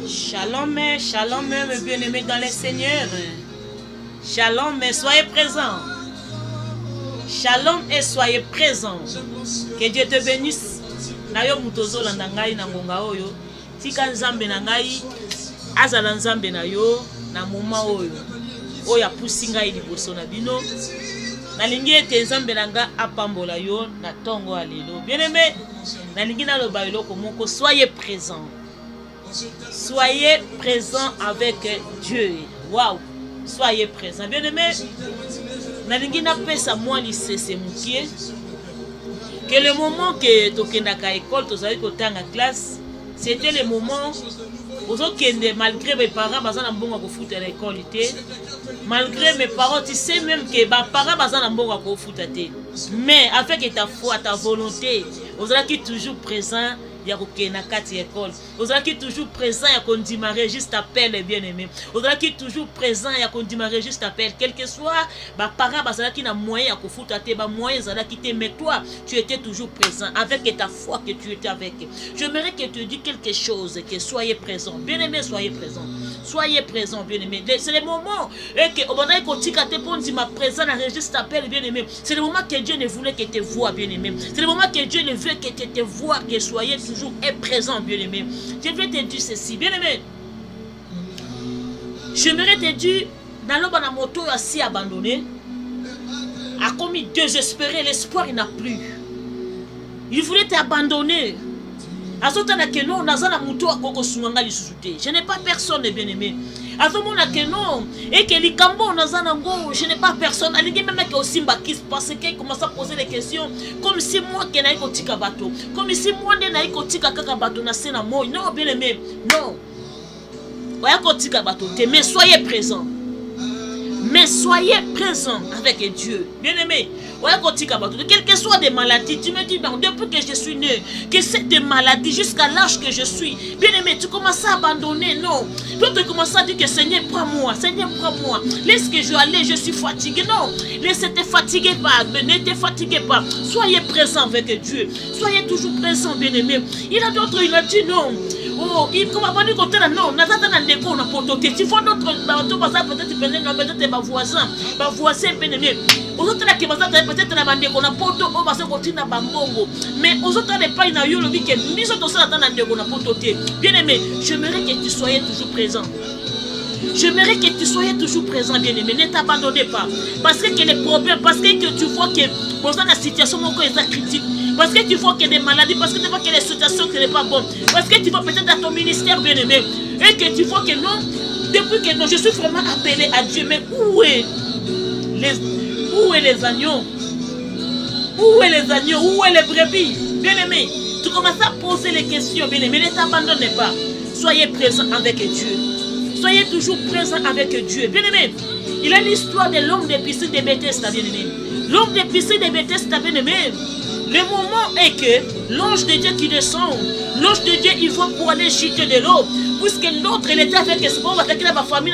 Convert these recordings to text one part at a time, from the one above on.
Shalom, shalom, mes bien-aimés dans le Seigneur. Shalom, soyez présents. Shalom et soyez présents. Que Dieu te bénisse. Nayo mutozo landa ngai na ngonga oyo. Tika nzambe na ngai azala nzambe na yo na moma oyo. Oya pusi ngai liboso na bino. Nalingi ete nzambe na nga apambola yo na tongo alelo. Bien-aimé, nalingi na loba eloko moko, soyez présents. Soyez présents avec Dieu. Waouh. Soyez présents. Bien-aimé, nalingi na pesa moi lycée c'est mukie. Que le moment que tokendaka école, tozali kotanga classe, c'était le moment où malgré mes parents, bazana mbongo ko foutre à l'école té. Malgré mes parents, tu sais même que mes parents bazana mbongo ko foutre té. Mais avec ta foi, ta volonté, vous êtes toujours présent. Il y a na kati école. Vous êtes toujours présent, il y a qu'on démarrer juste appel bien-aimé. Vous êtes toujours présent, il y a qu'on démarrer juste appel. Quel que soit, parents bazala qui n'a moyen à foutre té, moyen zala qui te, mais toi, tu étais toujours présent avec ta foi que tu étais avec. J'aimerais que tu dis quelque chose, que soyez présent. Bien-aimé, soyez présent. Soyez présent, bien-aimé. C'est le moment que au moment où tu as ma présence dans le registre appel, bien-aimé. C'est le moment que Dieu ne voulait que te voie, bien-aimé. C'est le moment que Dieu ne veut que te voie, que soyez toujours présent, bien-aimé. Je vais te dire ceci, bien-aimé. J'aimerais te dire, dans le moto assez abandonné, a commis désespéré, l'espoir il n'a plus. Il voulait t'abandonner. Je n'ai pas personne, bien-aimé. Je n'ai pas personne. Parce qu'il commence à poser des questions comme si moi qui n'ai pas bateau. Comme si moi qui n'ai pas bateau. Non, bien-aimé. Non. Mais soyez présents. Mais soyez présents avec Dieu. Bien-aimé, quelles que soient des maladies, tu me dis, depuis que je suis né, que c'est des maladies jusqu'à l'âge que je suis. Bien-aimé, tu commences à abandonner, non. Toi, tu commences à dire que Seigneur, prends-moi, Seigneur, prends-moi. Laisse que je aller, je suis fatigué. Non, laissez-te fatiguer pas, ne te fatiguez pas. Soyez présents avec Dieu. Soyez toujours présents, bien-aimé. Il a d'autres, il a dit non. Oh, il commence à dire que non, tu vois d'autres bateaux, peut-être ma voisin, bien-aimé. Aux autres qui peut-être la bande qu'on a poto, on va se continuer à bambongo. Mais aux autres les pas, il y a eu le week-end. Nous autres, ça attend qu'on a poto. Bien-aimé, j'aimerais que tu sois toujours présent. J'aimerais que tu sois toujours présent, bien-aimé. Ne t'abandonnez pas. Parce que les problèmes, parce que tu vois que dans la situation est critique. Parce que tu vois qu'il y a des maladies, parce que tu vois qu'il y a des situations qui ne sont pas bonnes. Parce que tu vois peut-être dans ton ministère, bien-aimé. Et que tu vois que non, depuis que non, je suis vraiment appelé à Dieu. Mais où est les agneaux? Où est les agneaux? Où est les brebis? Bien-aimé, tu commences à poser les questions, bien-aimé. Ne t'abandonnez pas. Soyez présents avec Dieu. Soyez toujours présents avec Dieu. Bien-aimé, il a l'histoire de l'homme des piscines de Bethesda, bien-aimé. L'homme des piscines de Bethesda, bien-aimé. Le moment est que l'ange de Dieu qui descend, l'ange de Dieu, il va pour aller jeter de l'eau. Puisque l'autre, il était avec ce moment, il a ma famille,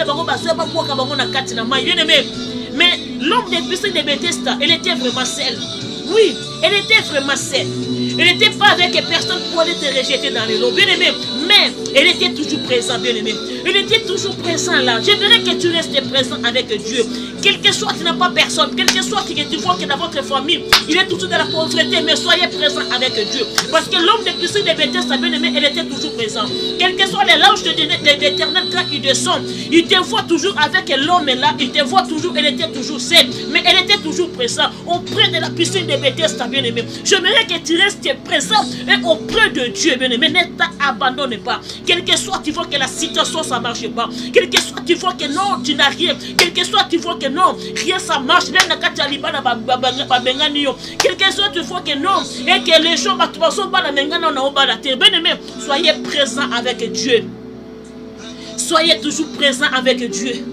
mais l'homme des piscines de Bethesda, elle était vraiment seule. Oui, elle était vraiment seule. Elle n'était pas avec personne pour aller te rejeter dans l'eau. Bien aimé, mais elle était toujours présente, bien aimé. Elle était toujours présente là. J'aimerais que tu restes présent avec Dieu. Quel que soit, tu n'as pas personne. Quel que soit, que tu vois que dans votre famille, il est toujours dans la pauvreté, mais soyez présent avec Dieu. Parce que l'homme de piscine de Bethesda, bien aimé, elle était toujours présente. Quel que soit les langes de l'Éternel, quand il descend, il te voit toujours avec l'homme là, il te voit toujours, elle était toujours seule, mais elle était toujours présente auprès de la piscine de Bethesda, bien aimé. J'aimerais que tu restes présent et auprès de Dieu, bien aimé. Ne t'abandonne pas. Quel que soit, tu vois que la situation ça marche pas. Quel que soit, tu vois que non, tu n'as rien. Quel que soit, tu vois que non, rien ça marche. Quel que soit, tu vois que non, et que les gens sont pas la terre. Bien aimé, soyez présent avec Dieu. Soyez toujours présent avec Dieu.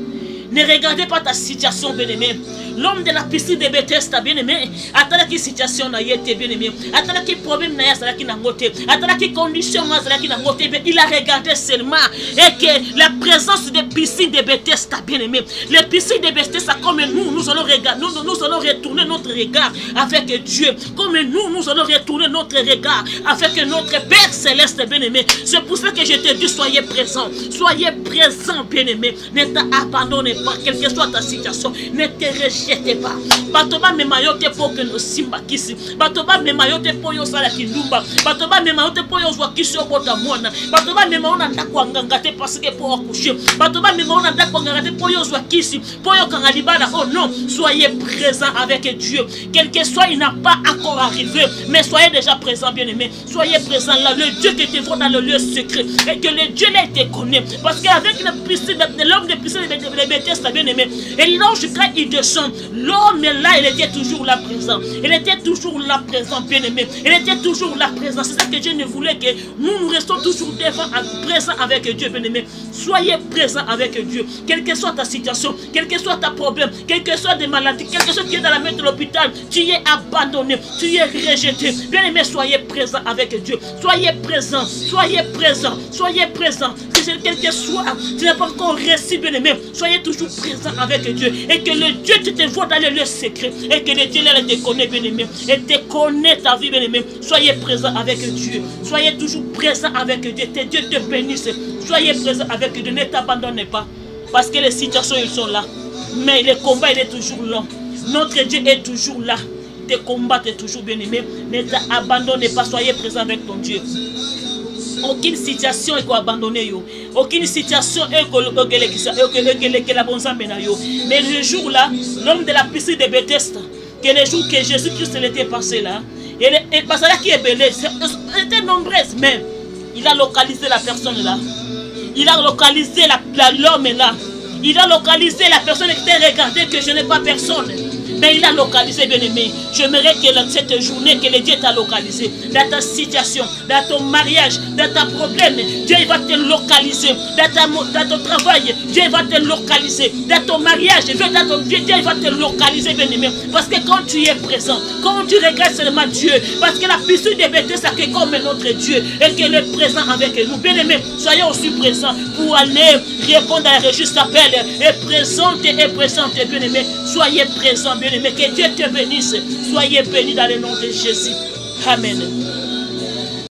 Ne regardez pas ta situation, bien aimé. l'homme de la piscine de Bethesda, bien-aimé, attends qui situation n'a été, bien-aimé, attends qui problème n'a été, qui n'a ngoté, attends qui condition n'a été, qui n'a ngoté, il a regardé seulement, et que la présence des piscines de Bethesda, bien-aimé, les piscines de Bethesda, comme nous allons regarder, nous allons retourner notre regard avec Dieu, comme nous allons retourner notre regard avec notre Père Céleste, bien-aimé. C'est pour ça que je te dis, soyez présent, bien-aimé, ne t'abandonnez pas, quelle que soit ta situation, ne te rejetez pas. Batoba me mayote pour que nous simba kisi, batoba me mayote pour yo sala kindumba, batoba me mayote pour yo zwa kisi obota mwana, batoba me maona ndakwa ngangate parce que pour accoucher, batoba me maona ndakwa ngangate pour yo zwa kisi, pour yo kangalibala. Oh non, soyez présent avec Dieu, quel que soit, il n'a pas encore arrivé, mais soyez déjà présent, bien-aimé, soyez présent là, le Dieu qui te voit dans le lieu secret, et que le Dieu là te connaît, parce qu'avec l'homme de piscine de Bethesda, bien-aimé, et l'ange quand il descend, l'homme là, il était toujours là présent, il était toujours là présent, bien-aimé, il était toujours là présent. C'est ça que Dieu ne voulait, que nous restons toujours devant, présent avec Dieu, bien-aimé. Soyez présent avec Dieu, quelle que soit ta situation, quel que soit ta problème, quel que soit des maladies, quel que soit qui est dans la main de l'hôpital, tu es abandonné, tu es rejeté, bien-aimé, soyez présent avec Dieu, soyez présent, soyez présent, soyez présent. Quel que soit, tu n'as pas encore reçu, bien-aimé, soyez toujours présent avec Dieu, et que le Dieu te voit dans les lieux secrets, et que le Dieu là te connaît, bien-aimé, et te connaît ta vie, bien-aimé. Soyez présent avec Dieu, soyez toujours présent avec Dieu, que Dieu te bénisse, soyez présent avec Dieu, ne t'abandonnez pas, parce que les situations ils sont là, mais le combat il est toujours long, notre Dieu est toujours là, te combattre toujours, bien-aimé, ne t'abandonnez pas, soyez présent avec ton Dieu. Aucune situation est abandonnée, aucune situation est mais le jour là, l'homme de la piscine de Bethesda, que le jour que Jésus-Christ était passé là, et parce que là qui est belé, c'était nombreuse même, il a localisé la personne là, il a localisé l'homme là, il a localisé la personne qui t'a regardé que je n'ai pas personne. Mais il a localisé, bien-aimé. J'aimerais que cette journée, que le Dieu t'a localisé dans ta situation, dans ton mariage, dans ta problème, Dieu va te localiser. Dans ton travail, Dieu va te localiser. Dans ton mariage, Dieu va te localiser, bien-aimé. Parce que quand tu es présent, quand tu regardes seulement Dieu, parce que la puissance de Bethesda c'est comme notre Dieu, et qu'il est présent avec nous, bien-aimé, soyez aussi présents pour aller répondre à la juste appel, et présente, bien-aimé, soyez présents, bien-aimé, que Dieu te bénisse, soyez bénis dans le nom de Jésus. Amen.